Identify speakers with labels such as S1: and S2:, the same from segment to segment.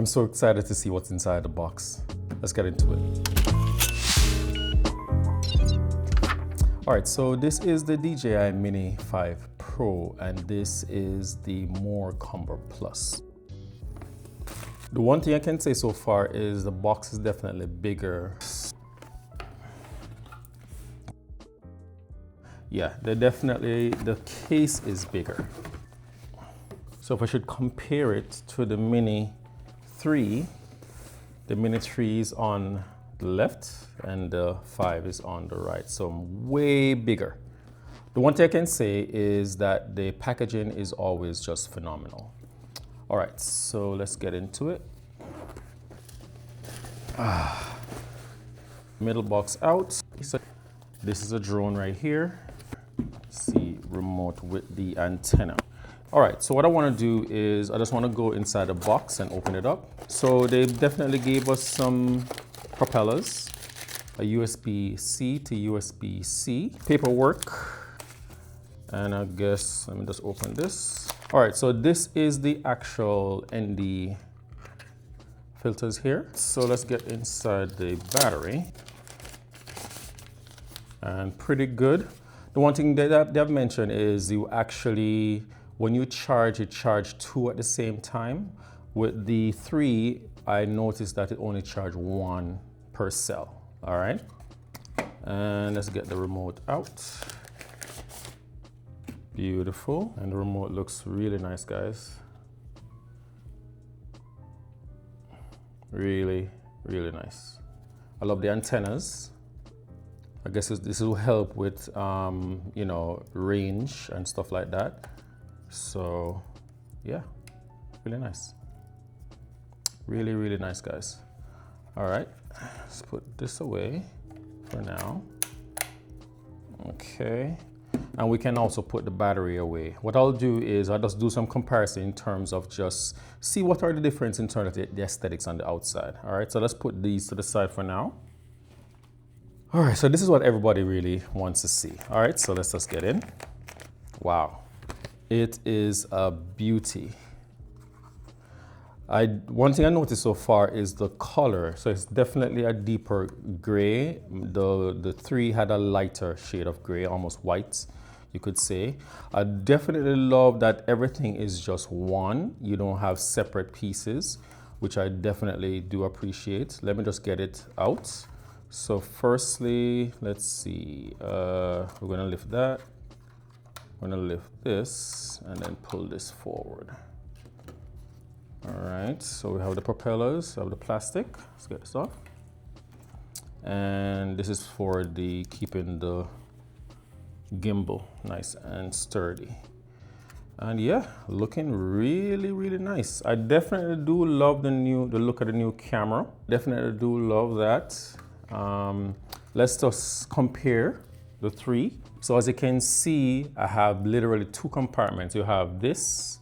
S1: I'm so excited to see what's inside the box. Let's get into it. All right, so this is the DJI Mini 5 Pro, and this is the More Combo Plus. The one thing I can say so far is the box is definitely bigger. Yeah, the case is bigger. So if I should compare it to the Mini 3, the Mini 3 is on the left and the 5 is on the right, so way bigger. The one thing I can say is that the packaging is always just phenomenal. All right, so let's get into it. Middle box out. This is a drone right here. See, remote with the antenna. All right, so what I want to do is I just want to go inside the box and open it up. So they definitely gave us some propellers, a USB-C to USB-C, paperwork, and I guess, let me just open this. All right, so this is the actual ND filters here. So let's get inside the battery. And pretty good. The one thing that they've mentioned is you actually, when you charge 2 at the same time. With the 3, I noticed that it only charged 1 per cell. All right. And let's get the remote out. Beautiful. And the remote looks really nice, guys. Really, really nice. I love the antennas. I guess this will help with, you know, range and stuff like that. So, yeah, really nice. Really, really nice, guys. All right, let's put this away for now. Okay, and we can also put the battery away. What I'll do is I'll just do some comparison in terms of just see what are the difference in terms of the aesthetics on the outside. All right, so let's put these to the side for now. All right, so this is what everybody really wants to see. All right, so let's just get in. Wow, it is a beauty. One thing I noticed so far is the color. So it's definitely a deeper gray. The 3 had a lighter shade of gray, almost white, you could say. I definitely love that everything is just one. You don't have separate pieces, which I definitely do appreciate. Let me just get it out. So firstly, let's see, we're gonna lift that. We're gonna lift this and then pull this forward. All right, so we have the propellers of the plastic. Let's get this off. And this is for the keeping the gimbal nice and sturdy. And yeah, looking really, really nice. I definitely do love the look of the new camera. Definitely do love that. Let's just compare the 3. So as you can see, I have literally 2 compartments. You have this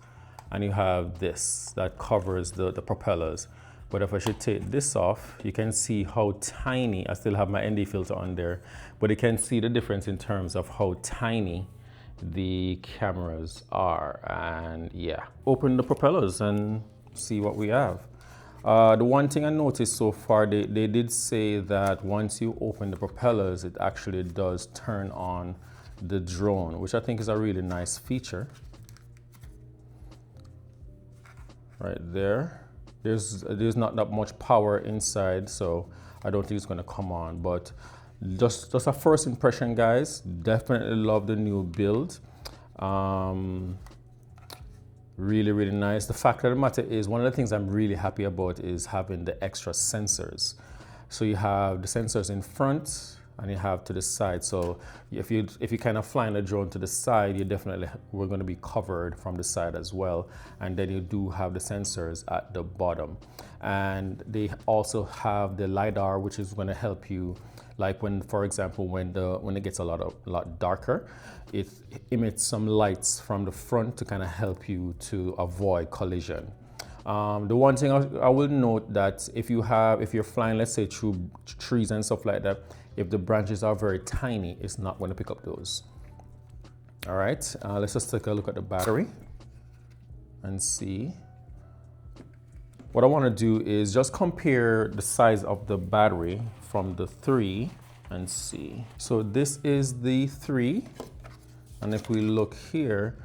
S1: and you have this that covers the propellers. But if I should take this off, you can see how tiny, I still have my ND filter on there, but you can see the difference in terms of how tiny the cameras are. And yeah, open the propellers and see what we have. The one thing I noticed so far, they did say that once you open the propellers, it actually does turn on the drone, which I think is a really nice feature. Right there. There's not that much power inside, so I don't think it's gonna come on, but just a first impression, guys. Definitely love the new build. Really, really nice. The fact of the matter is, one of the things I'm really happy about is having the extra sensors. So you have the sensors in front and you have to the side. So if you kind of flying the drone to the side, we're going to be covered from the side as well. And then you do have the sensors at the bottom. And they also have the LiDAR, which is going to help you, like when, for example, when it gets a lot darker, it emits some lights from the front to kind of help you to avoid collision. The one thing I will note that if you're flying, let's say through trees and stuff like that, if the branches are very tiny, it's not going to pick up those. All right, let's just take a look at the battery and see. what I want to do is just compare the size of the battery from the 3 and see. So this is the 3, and if we look here,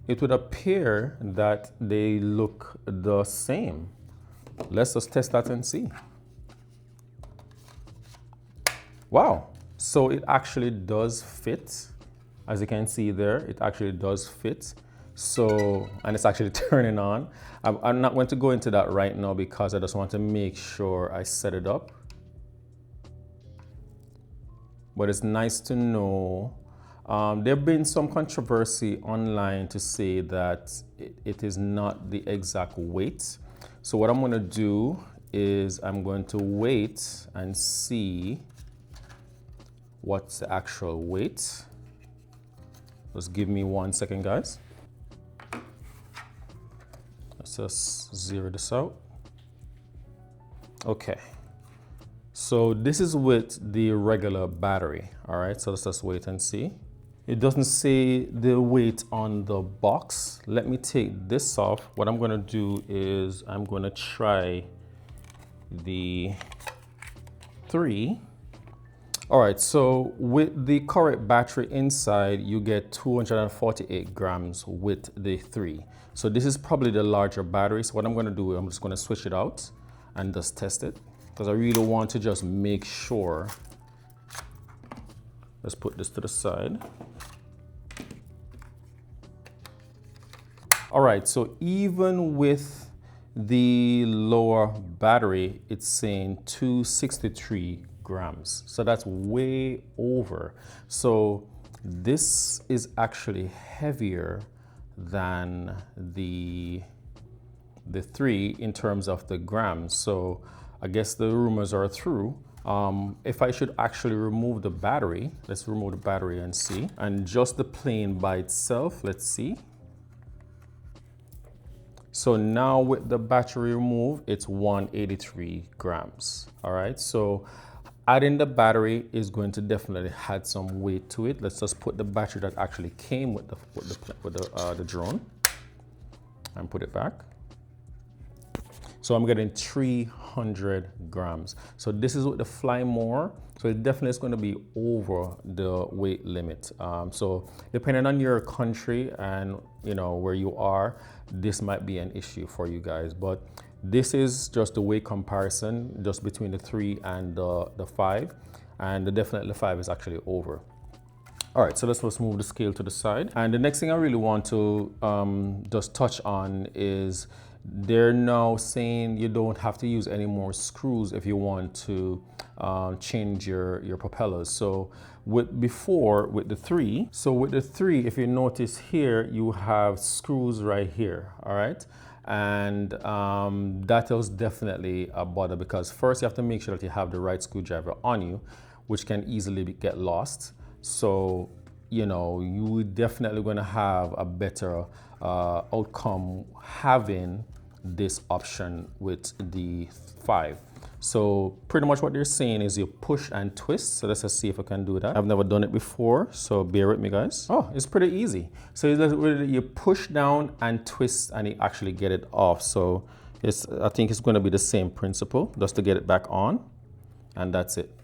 S1: it would appear that they look the same. Let's just test that and see. Wow, so it actually does fit. As you can see there, it actually does fit. So, and it's actually turning on. I'm not going to go into that right now because I just want to make sure I set it up. But it's nice to know. There have been some controversy online to say that it is not the exact weight. So what I'm going to do is I'm going to wait and see what's the actual weight. Just give me 1 second, guys. Let's just zero this out. Okay. So this is with the regular battery. All right, so let's just wait and see. It doesn't say the weight on the box. Let me take this off. What I'm gonna do is I'm gonna try the 3. All right, so with the correct battery inside, you get 248 grams with the 3. So this is probably the larger battery. So what I'm gonna do, I'm just gonna switch it out and just test it, because I really want to just make sure. Let's put this to the side. All right, so even with the lower battery, it's saying 263 grams. So that's way over. So this is actually heavier than the 3 in terms of the grams. So I guess the rumors are true. If I should actually remove the battery, let's remove the battery and see. And just the plane by itself, let's see. So now with the battery removed, it's 183 grams. All right, so adding the battery is going to definitely add some weight to it. Let's just put the battery that actually came with the drone and put it back. So I'm getting 300 grams. So this is with the Fly More. So it definitely is going to be over the weight limit. So depending on your country and where you are, this might be an issue for you guys. But this is just the weight comparison just between the 3 and the 5. And definitely the 5 is actually over. All right, so let's just move the scale to the side. And the next thing I really want to just touch on is they're now saying you don't have to use any more screws if you want to change your propellers. So with the 3, if you notice here, you have screws right here, all right? And that is definitely a bother, because first you have to make sure that you have the right screwdriver on you, which can easily get lost. So, you definitely going to have a better outcome having this option with the 5. So pretty much what they're saying is you push and twist. So let's just see if I can do that. I've never done it before, so bear with me, guys. Oh, it's pretty easy. So you push down and twist and you actually get it off. So I think it's going to be the same principle, just to get it back on, and that's it.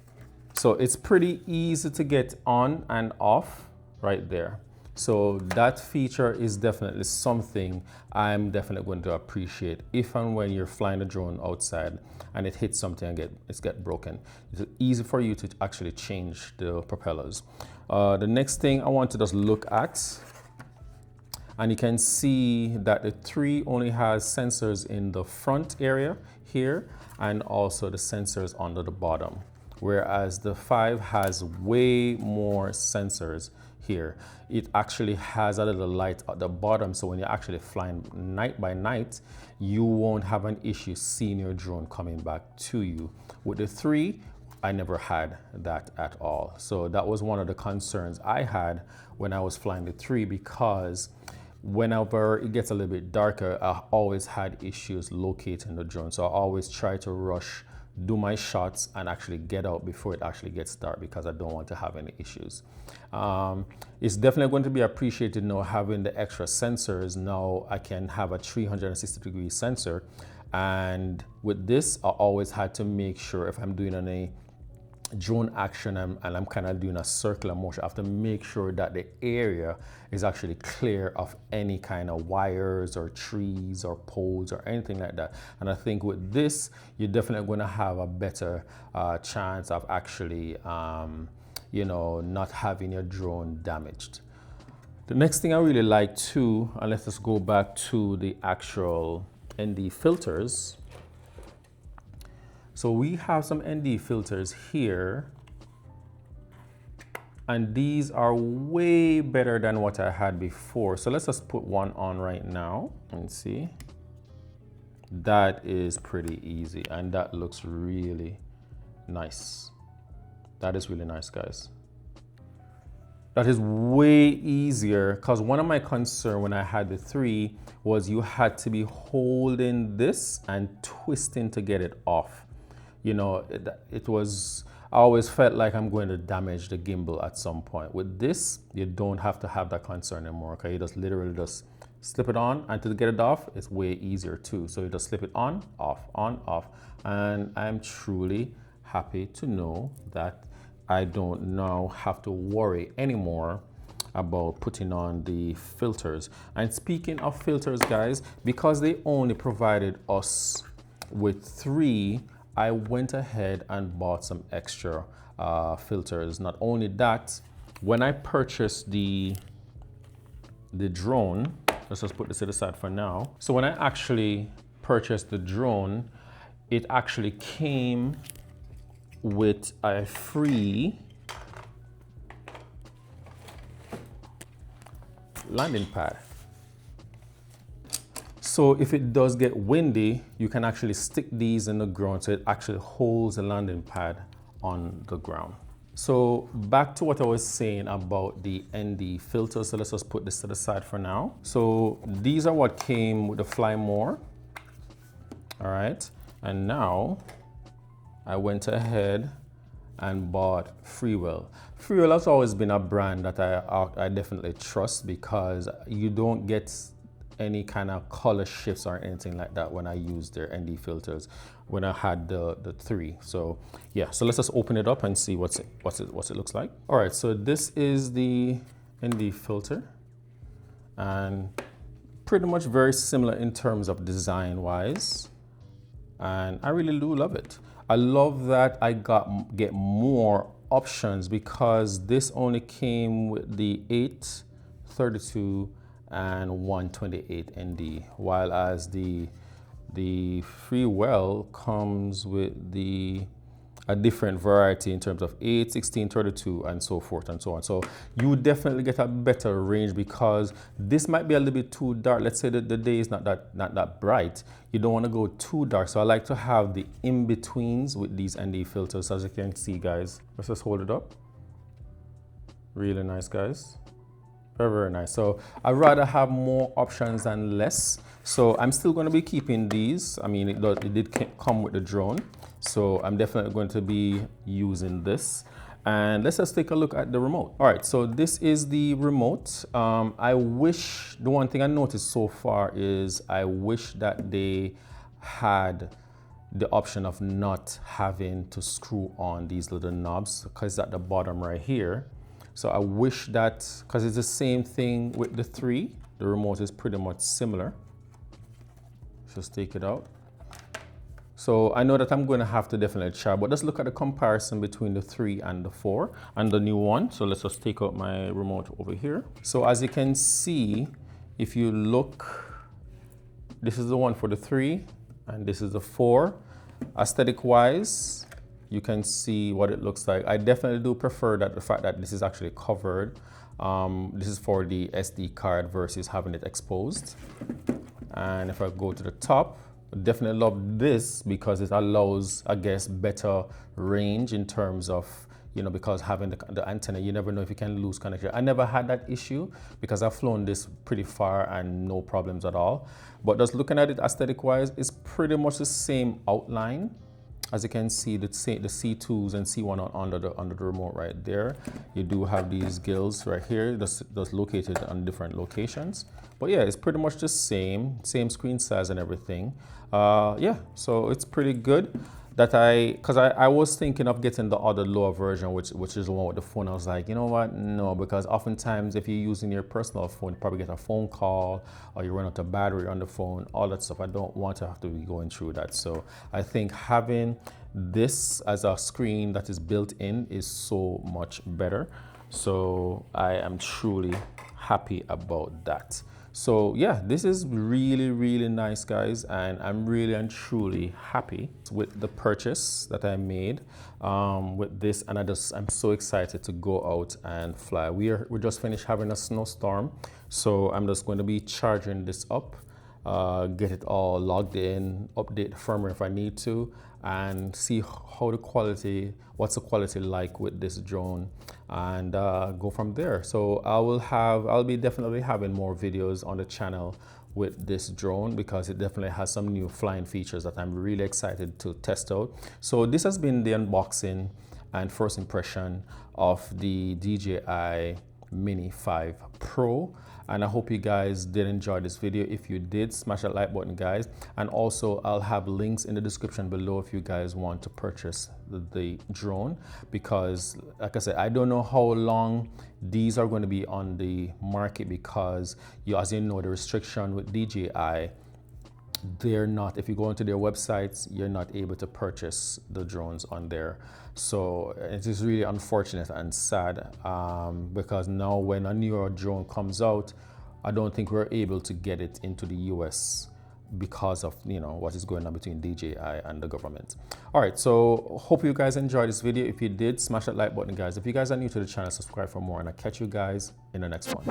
S1: So it's pretty easy to get on and off right there. So that feature is definitely something I'm definitely going to appreciate if and when you're flying a drone outside and it hits something and it's get broken. It's easy for you to actually change the propellers. The next thing I want to just look at, and you can see that the 3 only has sensors in the front area here and also the sensors under the bottom, whereas the 5 has way more sensors here. It actually has a little light at the bottom, so when you're actually flying night by night, you won't have an issue seeing your drone coming back to you. With the 3, I never had that at all. So that was one of the concerns I had when I was flying the 3, because whenever it gets a little bit darker, I always had issues locating the drone. So I always try to rush, do my shots and actually get out before it actually gets dark, because I don't want to have any issues. It's definitely going to be appreciated now having the extra sensors. Now I can have a 360-degree sensor, And with this, I always had to make sure if I'm doing any drone action and I'm kind of doing a circular motion, I have to make sure that the area is actually clear of any kind of wires or trees or poles or anything like that. And I think with this, you're definitely going to have a better chance of actually, you know, not having your drone damaged. The next thing I really like too, and let's just go back to the actual ND filters. So we have some ND filters here, and these are way better than what I had before. So let's just put one on right now and see. That is pretty easy, and that looks really nice. That is really nice, guys. That is way easier, because one of my concerns when I had the 3 was you had to be holding this and twisting to get it off. You know, it was, I always felt like I'm going to damage the gimbal at some point. With this, you don't have to have that concern anymore, okay? You just literally just slip it on, and to get it off, it's way easier too. So you just slip it on, off. And I'm truly happy to know that I don't now have to worry anymore about putting on the filters. And speaking of filters, guys, because they only provided us with 3, I went ahead and bought some extra filters. Not only that, when I purchased the drone, let's just put this to the side for now. So when I actually purchased the drone, it actually came with a free landing pad. So if it does get windy, you can actually stick these in the ground so it actually holds the landing pad on the ground. So back to what I was saying about the ND filters. So let's just put this to the side for now. So these are what came with the Fly More. All right. And now I went ahead and bought Freewell. Freewell has always been a brand that I definitely trust, because you don't get any kind of color shifts or anything like that when I use their ND filters when I had the 3. So yeah, so let's just open it up and see what it looks like. All right, so this is the ND filter, and pretty much very similar in terms of design wise, and I really do love it. I love that I get more options, because this only came with the 8, 32, and 128 ND, while as the Freewell comes with a different variety in terms of 8, 16, 32, and so forth and so on. So you definitely get a better range, because this might be a little bit too dark. Let's say that the day is not that bright. You don't want to go too dark. So I like to have the in-betweens with these ND filters. As you can see, guys, let's just hold it up. Really nice, guys. Very, very nice. So I'd rather have more options than less. So I'm still going to be keeping these. I mean, it did come with the drone. So I'm definitely going to be using this. And let's just take a look at the remote. All right, so this is the remote. I wish, the one thing I noticed so far is I wish that they had the option of not having to screw on these little knobs, because at the bottom right here. So I wish that, because it's the same thing with the 3, the remote is pretty much similar. Just take it out. So I know that I'm going to have to definitely try, but let's look at the comparison between the 3 and the 4 and the new one. So let's just take out my remote over here. So as you can see, if you look, this is the one for the 3 and this is the 4. Aesthetic wise, you can see what it looks like. I definitely do prefer that the fact that this is actually covered. This is for the SD card versus having it exposed. And if I go to the top, I definitely love this because it allows, I guess, better range in terms of, you know, because having the antenna, you never know if you can lose connection. I never had that issue because I've flown this pretty far and no problems at all. But just looking at it aesthetic wise, it's pretty much the same outline. As you can see, the C2s and C1 are under the remote right there. You do have these gills right here that's located on different locations. But yeah, it's pretty much the same screen size and everything. Yeah, so it's pretty good. Because I was thinking of getting the other lower version, which is the one with the phone. I was like, you know what? No, because oftentimes if you're using your personal phone, you probably get a phone call or you run out of battery on the phone, all that stuff. I don't want to have to be going through that. So I think having this as a screen that is built in is so much better. So I am truly happy about that. So yeah, this is really, really nice, guys, and I'm really and truly happy with the purchase that I made with this, and I'm so excited to go out and fly. We just finished having a snowstorm, so I'm just going to be charging this up, get it all logged in, update the firmware if I need to, and see how what's the quality like with this drone, and go from there. So I'll be definitely having more videos on the channel with this drone, because it definitely has some new flying features that I'm really excited to test out. So this has been the unboxing and first impression of the DJI Mini 5 Pro, and I hope you guys did enjoy this video. If you did, smash that like button, guys, and also I'll have links in the description below if you guys want to purchase the drone, because like I said, I don't know how long these are going to be on the market, because as you know, the restriction with DJI, they're not, if you go into their websites, you're not able to purchase the drones on there. So it is really unfortunate and sad, because now when a newer drone comes out, I don't think we're able to get it into the US because of, you know, what is going on between DJI and the government. All right, so hope you guys enjoyed this video. If you did, smash that like button, guys. If you guys are new to the channel, subscribe for more, and I'll catch you guys in the next one.